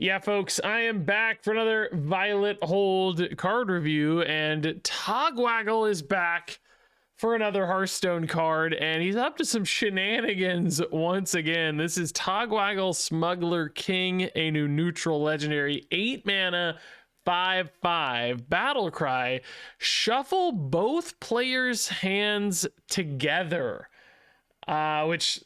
Yeah, folks, I am back for another Violet Hold card review, and TOGWAGGLE is back for another Hearthstone card, and he's up to some shenanigans once again. This is TOGWAGGLE Smuggler King, a new neutral legendary 8 mana 5/5 battle cry. Shuffle both players' hands together. Which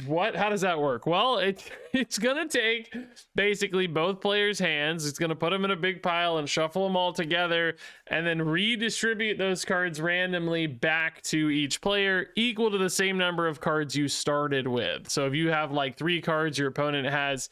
what, how does that work? Well, it's gonna take basically both players' hands, it's gonna put them in a big pile and shuffle them all together, and then redistribute those cards randomly back to each player equal to the same number of cards you started with. So if you have like 3 cards, your opponent has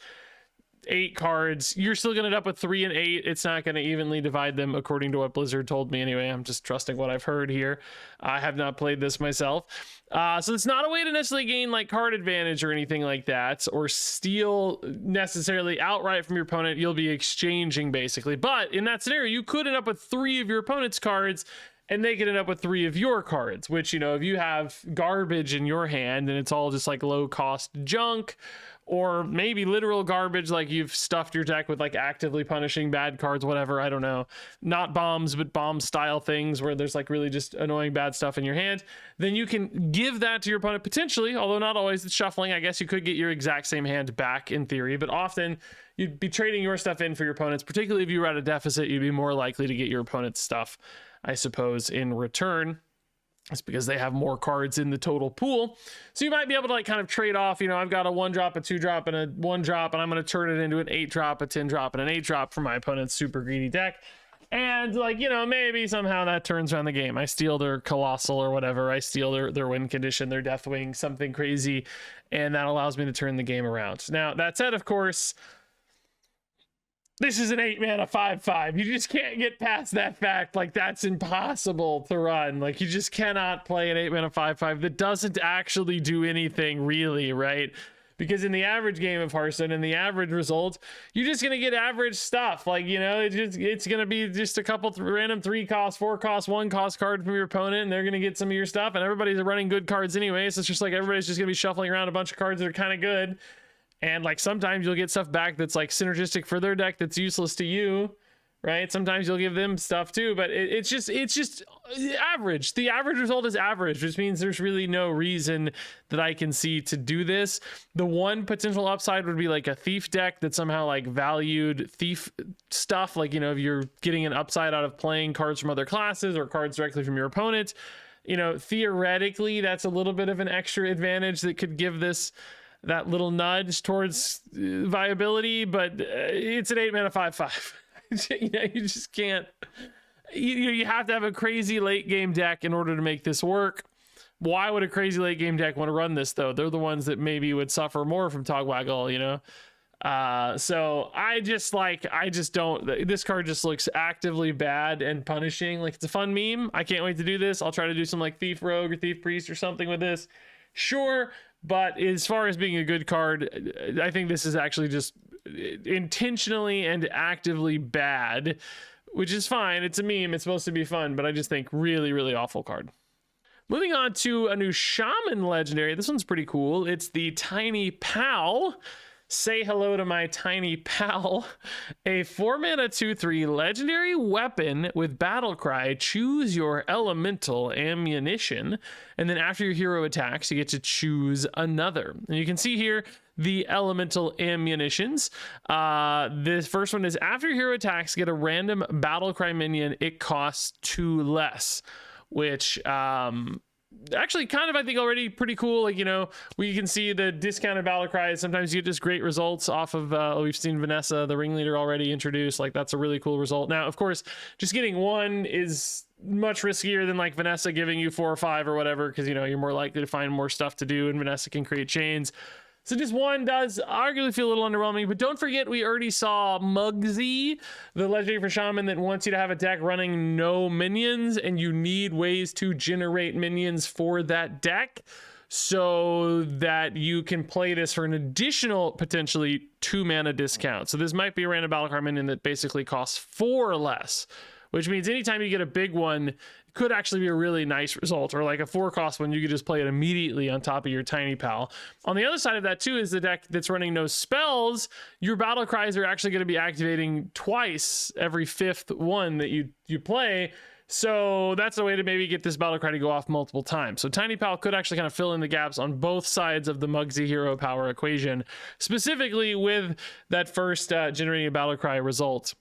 8 cards, you're still gonna end up with 3 and 8. It's not gonna evenly divide them, according to what Blizzard told me anyway. I'm just trusting what I've heard here. I have not played this myself, so it's not a way to necessarily gain like card advantage or anything like that, or steal necessarily outright from your opponent. You'll be exchanging basically, but in that scenario you could end up with 3 of your opponent's cards and they could end up with 3 of your cards, which, you know, if you have garbage in your hand and it's all just like low cost junk, or maybe literal garbage, like you've stuffed your deck with like actively punishing bad cards, whatever, I don't know, not bombs but bomb style things where there's like really just annoying bad stuff in your hand, then you can give that to your opponent potentially, although not always. It's shuffling. I guess you could get your exact same hand back in theory, but often you'd be trading your stuff in for your opponents. Particularly if you were at a deficit, you'd be more likely to get your opponent's stuff, I suppose, in return. It's because they have more cards in the total pool. So you might be able to like kind of trade off, you know, I've got a 1-drop, a 2-drop, and a 1-drop, and I'm going to turn it into an 8-drop, a 10-drop, and an 8-drop for my opponent's super greedy deck. And like, you know, maybe somehow that turns around the game. I steal their Colossal or whatever. I steal their win condition, their Deathwing, something crazy. And that allows me to turn the game around. Now, that said, of course, this is an 8 mana 5/5. You just can't get past that fact. Like, that's impossible to run. Like, you just cannot play an 8 mana 5/5 that doesn't actually do anything really, right? Because in the average game of Hearthstone, in the average result, you're just gonna get average stuff. Like, you know, it's gonna be just a couple random 3-cost, 4-cost, 1-cost card from your opponent, and they're gonna get some of your stuff, and everybody's running good cards anyway, so it's just like everybody's just gonna be shuffling around a bunch of cards that are kind of good. And like sometimes you'll get stuff back that's like synergistic for their deck that's useless to you, right? Sometimes you'll give them stuff too, but it's just average. The average result is average, which means there's really no reason that I can see to do this. The one potential upside would be like a thief deck that somehow like valued thief stuff. Like, you know, if you're getting an upside out of playing cards from other classes or cards directly from your opponent, you know, theoretically that's a little bit of an extra advantage that could give this that little nudge towards viability, but it's an 8 mana 5/5. You know, you just can't. You have to have a crazy late game deck in order to make this work. Why would a crazy late game deck want to run this though? They're the ones that maybe would suffer more from TOGWAGGLE, you know. So I just don't. This card just looks actively bad and punishing. Like, it's a fun meme. I can't wait to do this. I'll try to do some like Thief Rogue or Thief Priest or something with this. Sure. But as far as being a good card, I think this is actually just intentionally and actively bad, which is fine. It's a meme. It's supposed to be fun, but I just think really, really awful card. Moving on to a new Shaman legendary. This one's pretty cool. It's the Tiny Pal. Say hello to my Tiny Pal. A 4 mana 2/3 legendary weapon with battle cry. Choose your elemental ammunition, and then after your hero attacks you get to choose another. And you can see here the elemental ammunitions. This first one is after your hero attacks, get a random battle cry minion. It costs 2 less, which actually kind of, I think, already pretty cool. Like, you know, we can see the discounted battle cries. Sometimes you get just great results off of we've seen Vanessa, the ringleader, already introduced. Like, that's a really cool result. Now, of course, just getting 1 is much riskier than like Vanessa giving you 4 or 5 or whatever, because, you know, you're more likely to find more stuff to do, and Vanessa can create chains. So just 1 does arguably feel a little underwhelming, but don't forget we already saw Muggsy, the legendary for Shaman that wants you to have a deck running no minions, and you need ways to generate minions for that deck so that you can play this for an additional potentially 2 mana discount. So this might be a random battle card minion that basically costs 4 less, which means anytime you get a big one, it could actually be a really nice result, or like a 4-cost one, you could just play it immediately on top of your Tiny Pal. On the other side of that too is the deck that's running no spells. Your battle cries are actually going to be activating twice every 5th one that you play. So that's a way to maybe get this battle cry to go off multiple times. So Tiny Pal could actually kind of fill in the gaps on both sides of the Muggsy hero power equation, specifically with that first generating a battle cry result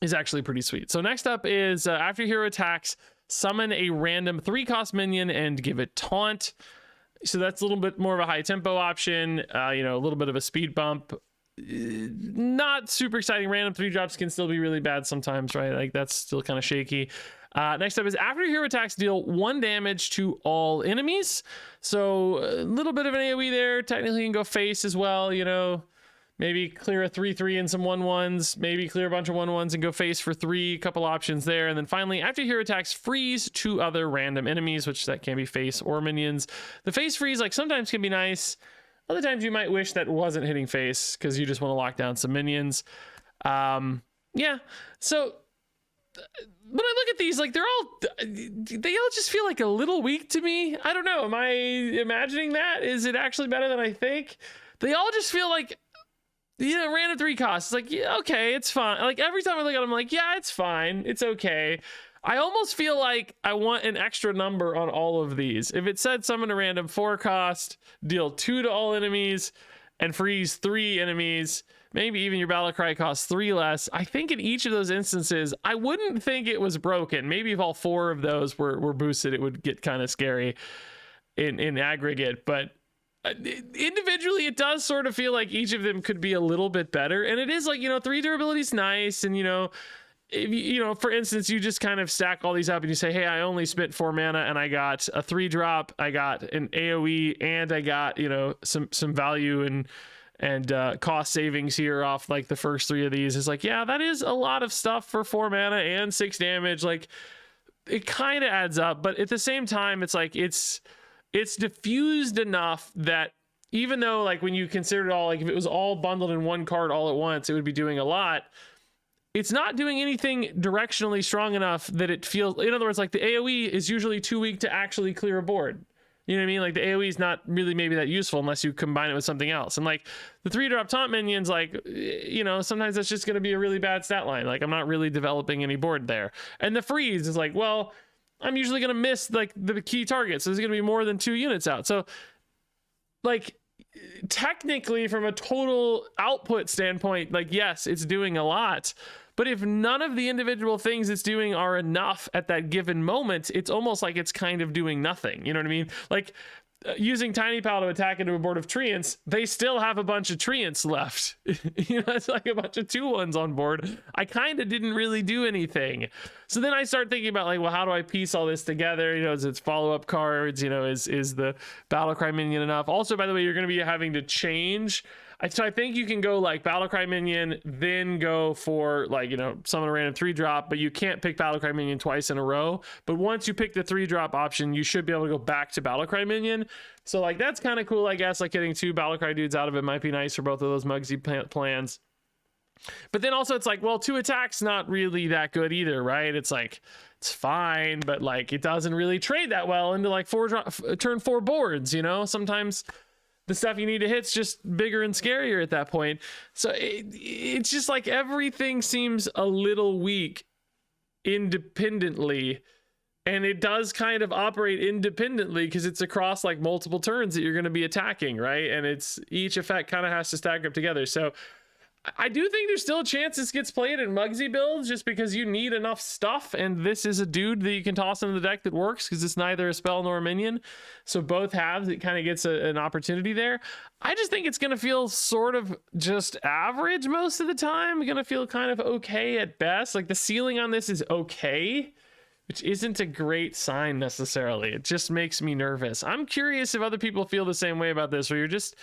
is actually pretty sweet. So next up is after hero attacks, summon a random 3-cost minion and give it taunt. So that's a little bit more of a high tempo option, you know, a little bit of a speed bump. Not super exciting. Random 3-drops can still be really bad sometimes, right? Like that's still kind of shaky. Next up is after hero attacks, deal 1 damage to all enemies. So a little bit of an AoE there. Technically you can go face as well, you know, maybe clear a 3/3 and some 1/1s, maybe clear a bunch of 1/1s and go face for 3, couple options there. And then finally, after hero attacks, freeze 2 other random enemies, which that can be face or minions. The face freeze, like sometimes can be nice. Other times you might wish that wasn't hitting face because you just want to lock down some minions. Yeah, so when I look at these, like they all just feel like a little weak to me. I don't know. Am I imagining that? Is it actually better than I think? They all just feel like, you know, random 3 costs. Like, yeah, okay, it's fine. Like every time I look at them, I'm like, yeah, it's fine. It's okay. I almost feel like I want an extra number on all of these. If it said summon a random 4-cost, deal 2 to all enemies, and freeze 3 enemies, maybe even your battle cry costs 3 less, I think in each of those instances, I wouldn't think it was broken. Maybe if all 4 of those were boosted, it would get kind of scary in aggregate. But individually, it does sort of feel like each of them could be a little bit better. And it is like, you know, 3 durability is nice, and, you know, if you know, for instance, you just kind of stack all these up and you say, hey, I only spent 4 mana and I got a 3-drop, I got an AoE, and I got, you know, some value and cost savings here off like the first 3 of these. Is like, yeah, that is a lot of stuff for 4 mana and 6 damage. Like it kind of adds up, but at the same time, it's like it's diffused enough that even though like when you consider it all, like if it was all bundled in one card all at once, it would be doing a lot. It's not doing anything directionally strong enough that it feels, in other words, like the AoE is usually too weak to actually clear a board. You know what I mean? Like the AoE is not really maybe that useful unless you combine it with something else. And like the 3-drop taunt minions, like, you know, sometimes that's just going to be a really bad stat line. Like I'm not really developing any board there. And the freeze is like, well, I'm usually going to miss like the key target. So there's going to be more than 2 units out. So like technically from a total output standpoint, like, yes, it's doing a lot. But if none of the individual things it's doing are enough at that given moment, it's almost like it's kind of doing nothing. You know what I mean? Like using Tiny Pal to attack into a board of Treants, they still have a bunch of Treants left. You know, it's like a bunch of 2/1s on board. I kind of didn't really do anything. So then I start thinking about like, well, how do I piece all this together? You know, is it follow-up cards? You know, is the battle cry minion enough? Also, by the way, you're going to be having to change. So I think you can go like Battlecry Minion, then go for like, you know, summon a random 3-drop, but you can't pick Battlecry Minion twice in a row. But once you pick the 3-drop option, you should be able to go back to Battlecry Minion. So like, that's kind of cool, I guess. Like getting 2 Battlecry dudes out of it might be nice for both of those Muggsy plans. But then also it's like, well, 2 attacks not really that good either, right? It's like, it's fine, but like it doesn't really trade that well into like turn 4 boards, you know? Sometimes the stuff you need to hit's just bigger and scarier at that point. So it's just like everything seems a little weak independently, and it does kind of operate independently because it's across like multiple turns that you're going to be attacking, right? And it's each effect kind of has to stack up together. So I do think there's still a chance this gets played in Muggsy builds just because you need enough stuff, and this is a dude that you can toss into the deck that works because it's neither a spell nor a minion. So both halves, it kind of gets an opportunity there. I just think it's going to feel sort of just average most of the time. Going to feel kind of okay at best. Like the ceiling on this is okay, which isn't a great sign necessarily. It just makes me nervous. I'm curious if other people feel the same way about this, where you're just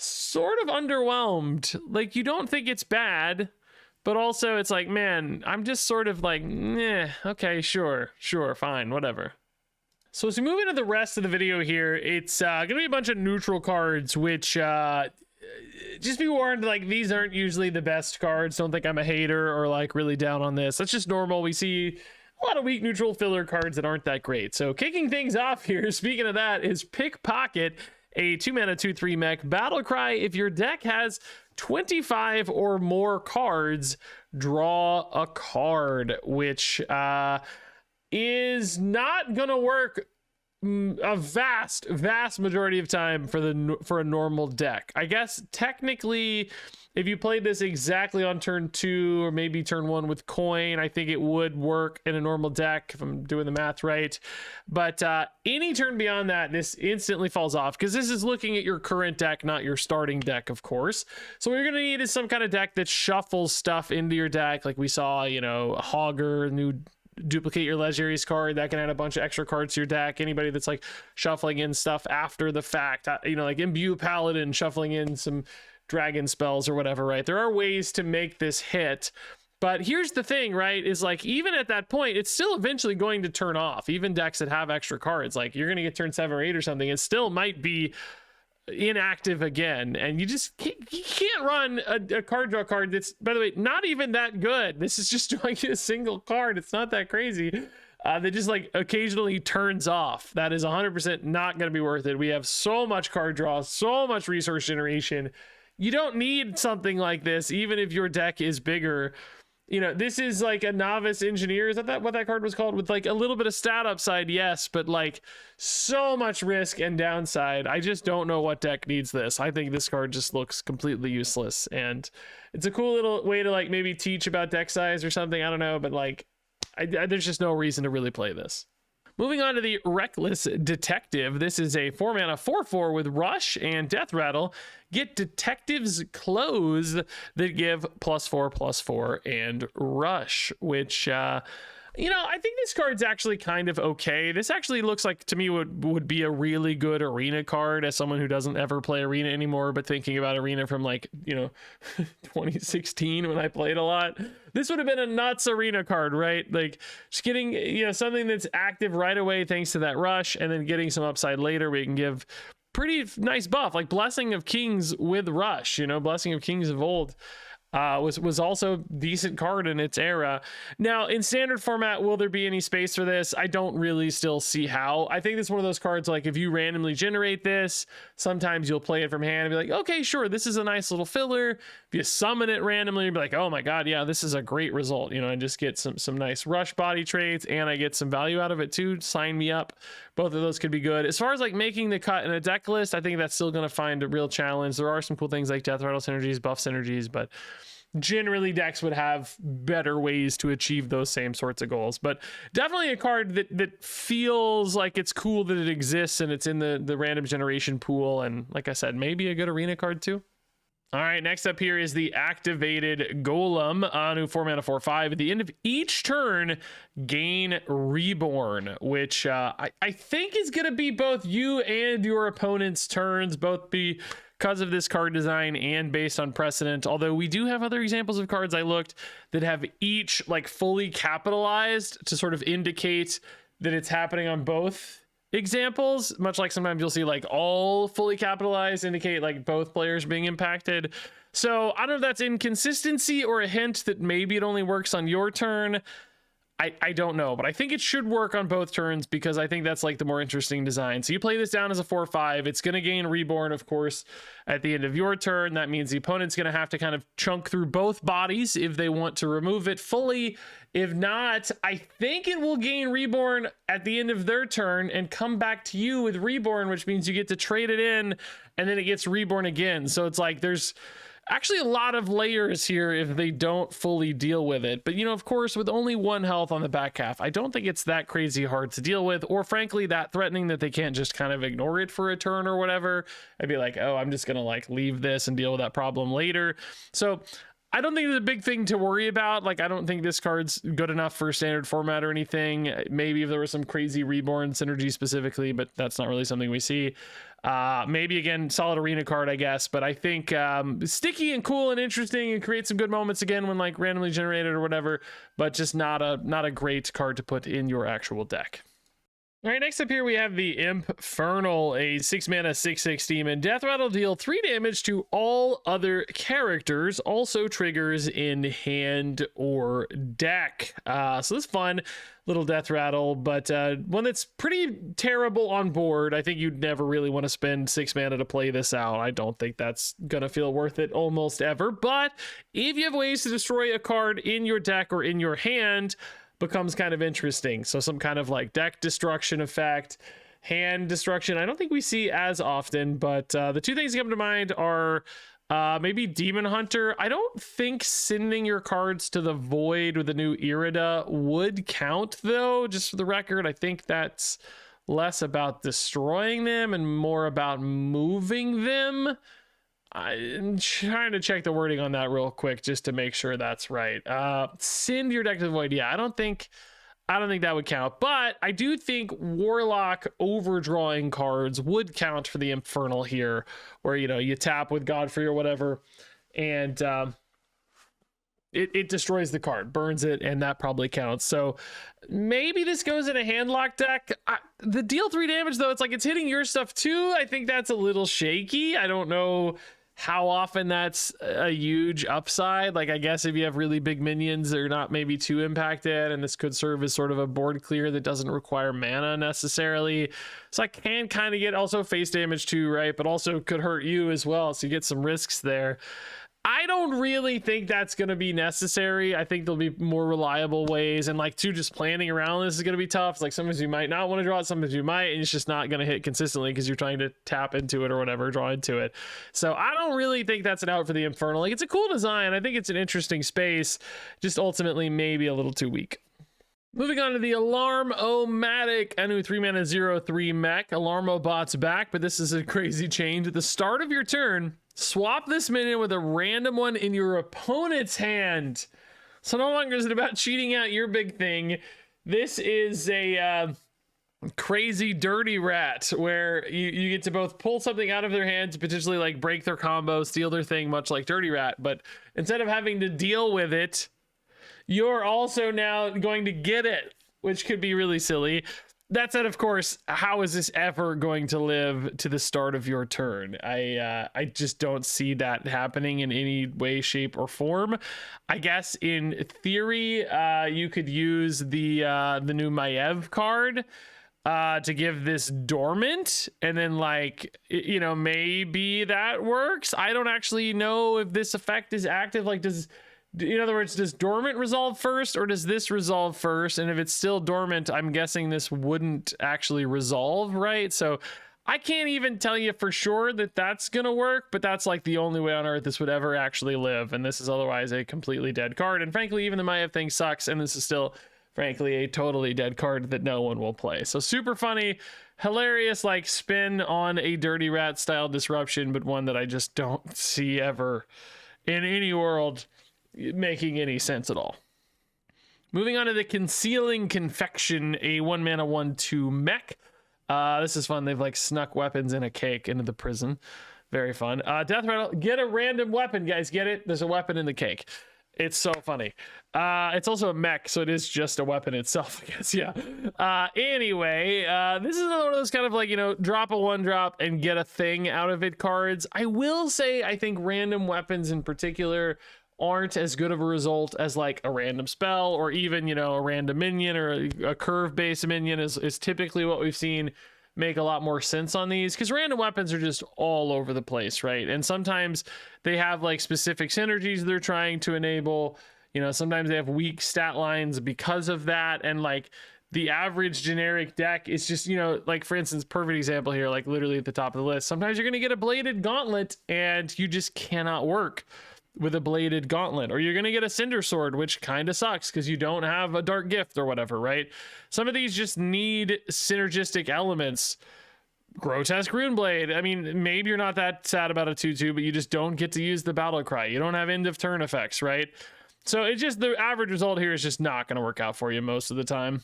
sort of underwhelmed. Like you don't think it's bad, but also it's like, man, I'm just sort of like, okay, sure, fine, whatever. So as we move into the rest of the video here, it's gonna be a bunch of neutral cards, which just be warned, like, these aren't usually the best cards. Don't think I'm a hater or like really down on this. That's just normal. We see a lot of weak neutral filler cards that aren't that great. So kicking things off here, speaking of that, is Pickpocket, a 2-mana 2/3 mech battle cry. If your deck has 25 or more cards, draw a card, which is not gonna work a vast majority of time for a normal deck. I guess technically if you played this exactly on turn 2 or maybe turn 1 with coin, I think it would work in a normal deck if I'm doing the math right. But any turn beyond that, this instantly falls off, because this is looking at your current deck, not your starting deck, of course. So what you're gonna need is some kind of deck that shuffles stuff into your deck, like we saw, you know, a Hogger, new duplicate your legendaries card that can add a bunch of extra cards to your deck. Anybody that's like shuffling in stuff after the fact, you know, like Imbue Paladin shuffling in some dragon spells or whatever, right? There are ways to make this hit, but here's the thing, right, is like even at that point it's still eventually going to turn off. Even decks that have extra cards, like you're gonna get turn 7 or 8 or something, it still might be inactive again, and you can't run a card draw card that's, by the way, not even that good. This is just drawing a single card. It's not that crazy. That just like occasionally turns off. That is 100% not going to be worth it. We have so much card draw, so much resource generation. You don't need something like this, even if your deck is bigger. You know, this is like a novice engineer. Is that what that card was called? With like a little bit of stat upside, yes, but like so much risk and downside. I just don't know what deck needs this. I think this card just looks completely useless, and it's a cool little way to like maybe teach about deck size or something. I don't know, but like there's just no reason to really play this. Moving on to the Reckless Detective. This is a 4-mana 4/4 with Rush and Death Rattle. Get Detective's Clothes that give +4/+4 and Rush, which you know, I think this card's actually kind of okay. This actually looks like, to me, would be a really good arena card, as someone who doesn't ever play arena anymore, but thinking about arena from like, you know, 2016 when I played a lot. This would have been a nuts arena card, right? Like just getting, you know, something that's active right away thanks to that Rush, and then getting some upside later we can give pretty nice buff, like Blessing of Kings with Rush. You know, Blessing of Kings of old was also decent card in its era. Now in standard format, will there be any space for this? I don't really still see how. I think this is one of those cards, like if you randomly generate this, sometimes you'll play it from hand and be like, okay, sure, this is a nice little filler. If you summon it randomly, you'll be like, oh my god, yeah, this is a great result, you know, and just get some nice Rush body traits, and I get some value out of it too. Sign me up. Both of those could be good. As far as like making the cut in a deck list, I think that's still going to find a real challenge. There are some cool things like Death Rattle synergies, buff synergies, but generally decks would have better ways to achieve those same sorts of goals. But definitely a card that feels like it's cool that it exists and it's in the random generation pool, and like I said, maybe a good arena card too. All right, next up here is the Activated Golem, Anu 4-mana 4/5. At the end of each turn, gain Reborn, which I think is going to be both you and your opponent's turns, both because of this card design and based on precedent. Although we do have other examples of cards I looked that have each like fully capitalized to sort of indicate that it's happening on both examples, much like sometimes you'll see like all fully capitalized indicate like both players being impacted. So I don't know if that's inconsistency or a hint that maybe it only works on your turn. I don't know, but I think it should work on both turns, because I think that's like the more interesting design. So you play this down as a 4/5. It's going to gain Reborn, of course, at the end of your turn. That means the opponent's going to have to kind of chunk through both bodies if they want to remove it fully. If not, I think it will gain Reborn at the end of their turn and come back to you with Reborn, which means you get to trade it in and then it gets Reborn again. So it's like there's actually a lot of layers here if they don't fully deal with it. But, you know, of course, with only 1 health on the back half, I don't think it's that crazy hard to deal with, or frankly that threatening that they can't just kind of ignore it for a turn or whatever. I'd be like, oh, I'm just gonna like leave this and deal with that problem later. So I don't think there's a big thing to worry about. Like, I don't think this card's good enough for standard format or anything. Maybe if there was some crazy Reborn synergy specifically, but that's not really something we see. Maybe again, solid arena card, I guess, but I think sticky and cool and interesting and create some good moments again when like randomly generated or whatever, but just not a great card to put in your actual deck. All right, next up here we have the Infernal, a 6-mana 6/6 demon. Death Rattle, deal 3 damage to all other characters. Also triggers in hand or deck. So this is fun little Death Rattle, but one that's pretty terrible on board. I think you'd never really want to spend 6 mana to play this out. I don't think that's gonna feel worth it almost ever. But if you have ways to destroy a card in your deck or in your hand, becomes kind of interesting. So some kind of like deck destruction effect, hand destruction, I don't think we see as often, but the two things that come to mind are maybe Demon Hunter. I don't think sending your cards to the void with a new Irida would count, though. Just for the record, I think that's less about destroying them and more about moving them. I'm trying to check the wording on that real quick just to make sure that's right. Send your deck to the void. Yeah, I don't think that would count, but I do think Warlock overdrawing cards would count for the Infernal here, where you tap with Godfrey or whatever, and it destroys the card, burns it, and that probably counts. So maybe this goes in a handlock deck. The deal 3 damage though, it's like it's hitting your stuff too. I think that's a little shaky. I don't know how often that's a huge upside. Like, I guess if you have really big minions, they're not maybe too impacted, and this could serve as sort of a board clear that doesn't require mana necessarily. So I can kind of get also face damage too, right? But also could hurt you as well, so you get some risks there. I don't really think that's going to be necessary. I think there'll be more reliable ways, and like just planning around this is going to be tough. It's like sometimes you might not want to draw it, sometimes you might, and it's just not going to hit consistently because you're trying to tap into it or whatever, draw into it. So I don't really think that's an out for the Infernal. Like, it's a cool design. I think it's an interesting space, just ultimately maybe a little too weak. Moving on to the Alarm-O-Matic, a new 3-mana 0/3 mech. Alarm-O-Bot's back, but this is a crazy change. At the start of your turn, swap this minion with a random one in your opponent's hand. So no longer is it about cheating out your big thing. This is a crazy dirty rat where you get to both pull something out of their hand to potentially like break their combo, steal their thing, much like Dirty Rat. But instead of having to deal with it, you're also now going to get it, which could be really silly. That said, of course, how is this ever going to live to the start of your turn? I just don't see that happening in any way, shape, or form. I guess in theory, you could use the new Maiev card to give this dormant, and then maybe that works. I don't actually know if this effect is active. Like, in other words, does dormant resolve first, or does this resolve first? And if it's still dormant, I'm guessing this wouldn't actually resolve, right? So I can't even tell you for sure that that's gonna work, but that's like the only way on earth this would ever actually live, and this is otherwise a completely dead card. And frankly, even the Maiev thing sucks, and this is still frankly a totally dead card that no one will play. So super funny, hilarious, like spin on a Dirty Rat style disruption, but one that I just don't see ever in any world making any sense at all. Moving on to the Concealing Confection, a 1-mana 1/2 mech. This is fun. They've like snuck weapons in a cake into the prison. Very fun. Death Rattle, get a random weapon, guys. Get it? There's a weapon in the cake. It's so funny. It's also a mech, so it is just a weapon itself, I guess. Yeah. Anyway, this is one of those kind of like, drop a 1-drop and get a thing out of it cards. I will say, I think random weapons in particular aren't as good of a result as like a random spell, or even a random minion, or a curve based minion is typically what we've seen make a lot more sense on these, because random weapons are just all over the place, right? And sometimes they have like specific synergies they're trying to enable. Sometimes they have weak stat lines because of that, and like the average generic deck is just, like for instance, perfect example here, like literally at the top of the list, sometimes you're going to get a bladed gauntlet and you just cannot work with a bladed gauntlet, or you're going to get a cinder sword, which kind of sucks because you don't have a dark gift or whatever, right? Some of these just need synergistic elements. Grotesque Runeblade, I mean, maybe you're not that sad about a 2/2, but you just don't get to use the battle cry. You don't have end of turn effects, right? So it's just, the average result here is just not going to work out for you most of the time.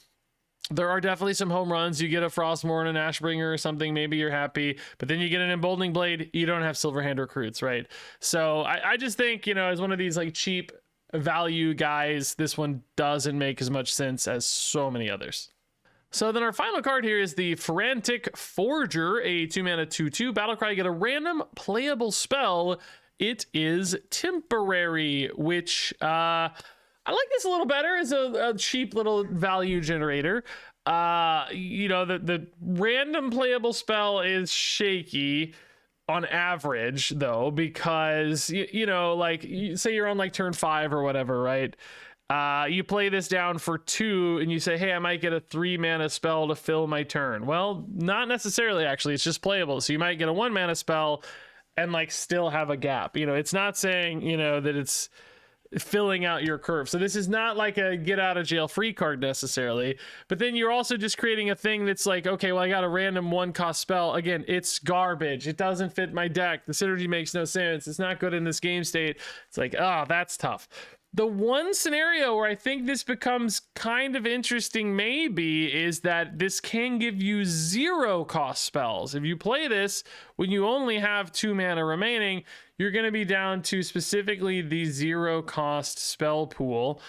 There are definitely some home runs. You get a Frostmourne, an Ashbringer or something, maybe you're happy, but then you get an Emboldening Blade, you don't have Silverhand recruits, right? So I just think, as one of these like cheap value guys, this one doesn't make as much sense as so many others. So then our final card here is the Frantic Forger, a 2-mana 2/2 battlecry. You get a random playable spell. It is Temporary, which I like this a little better as a cheap little value generator. You know, the random playable spell is shaky on average, though, because you know, like, say you're on like turn 5 or whatever, right? You play this down for 2 and you say, hey, I might get a 3-mana spell to fill my turn. Well, not necessarily, actually. It's just playable. So you might get a 1-mana spell and like still have a gap. You know, it's not saying, you know, that it's filling out your curve. So this is not like a get out of jail free card necessarily, but then you're also just creating a thing that's like, okay, well, I got a random 1-cost spell. Again, it's garbage. It doesn't fit my deck. The synergy makes no sense. It's not good in this game state. It's like, oh, that's tough. The one scenario where I think this becomes kind of interesting maybe is that this can give you 0-cost spells. If you play this when you only have 2 mana remaining, you're going to be down to specifically the 0-cost spell pool,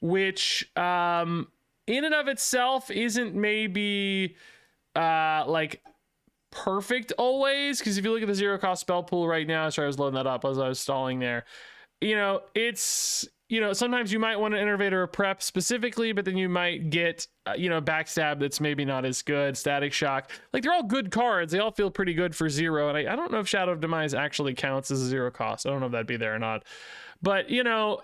which in and of itself isn't maybe like perfect always, because if you look at the 0-cost spell pool right now, sorry, I was loading that up as I was stalling there, you know, it's, you know, sometimes you might want an Innervator or Prep specifically, but then you might get, you know, Backstab that's maybe not as good, Static Shock. Like, they're all good cards. They all feel pretty good for 0. And I don't know if Shadow of Demise actually counts as a 0-cost. I don't know if that'd be there or not. But, you know,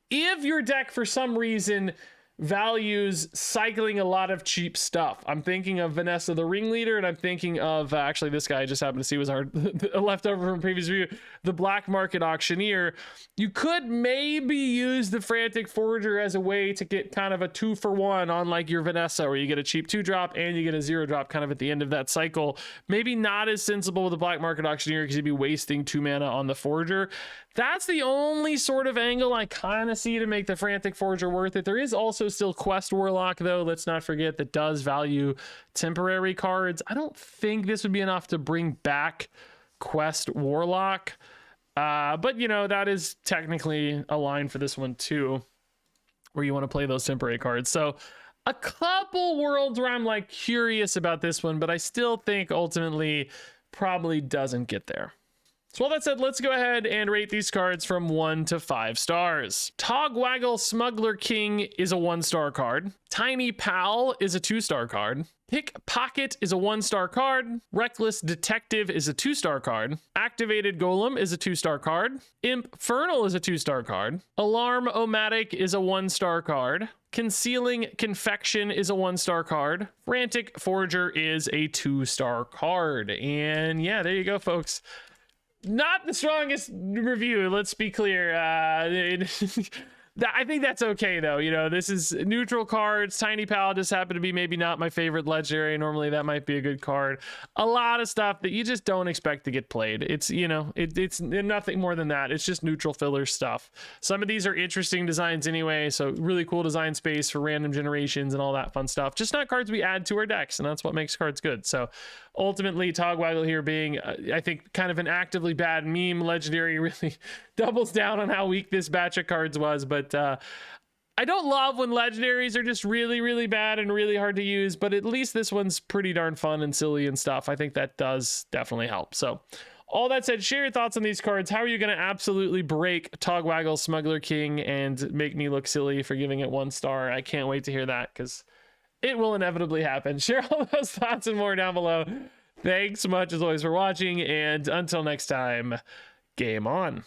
if your deck for some reason values cycling a lot of cheap stuff, I'm thinking of Vanessa the Ringleader, and I'm thinking of actually this guy I just happened to see was our leftover from previous review, the Black Market Auctioneer. You could maybe use the Frantic Forger as a way to get kind of a 2-for-1 on like your Vanessa, where you get a cheap 2-drop and you get a 0-drop kind of at the end of that cycle. Maybe not as sensible with the Black Market Auctioneer because you'd be wasting 2 mana on the Forger. That's the only sort of angle I kind of see to make the Frantic Forger worth it. There is also still Quest Warlock, though, let's not forget, that does value temporary cards. I don't think this would be enough to bring back Quest Warlock, but, you know, that is technically a line for this one, too, where you want to play those temporary cards. So a couple worlds where I'm, like, curious about this one, but I still think ultimately probably doesn't get there. So all that said, let's go ahead and rate these cards from 1 to 5 stars. Togwaggle Smuggler King is a 1-star card. Tiny Pal is a 2-star card. Pickpocket is a 1-star card. Reckless Detective is a 2-star card. Activated Golem is a 2-star card. Infernal is a 2-star card. Alarm-O-Matic is a 1-star card. Concealing Confection is a 1-star card. Frantic Forger is a 2-star card. And yeah, there you go, folks. Not the strongest review, let's be clear. I think that's okay, though. You know, this is neutral cards. Tiny Pal just happened to be maybe not my favorite legendary. Normally that might be a good card. A lot of stuff that you just don't expect to get played. It's, you know, it's nothing more than that. It's just neutral filler stuff. Some of these are interesting designs anyway, so really cool design space for random generations and all that fun stuff. Just not cards we add to our decks, and that's what makes cards good. So ultimately, Togwaggle here being, I think, kind of an actively bad meme legendary really doubles down on how weak this batch of cards was. But I don't love when legendaries are just really, really bad and really hard to use, but at least this one's pretty darn fun and silly and stuff. I think that does definitely help. So all that said, share your thoughts on these cards. How are you going to absolutely break Togwaggle Smuggler King and make me look silly for giving it 1 star? I can't wait to hear that, because it will inevitably happen. Share all those thoughts and more down below. Thanks so much as always for watching, and until next time, game on.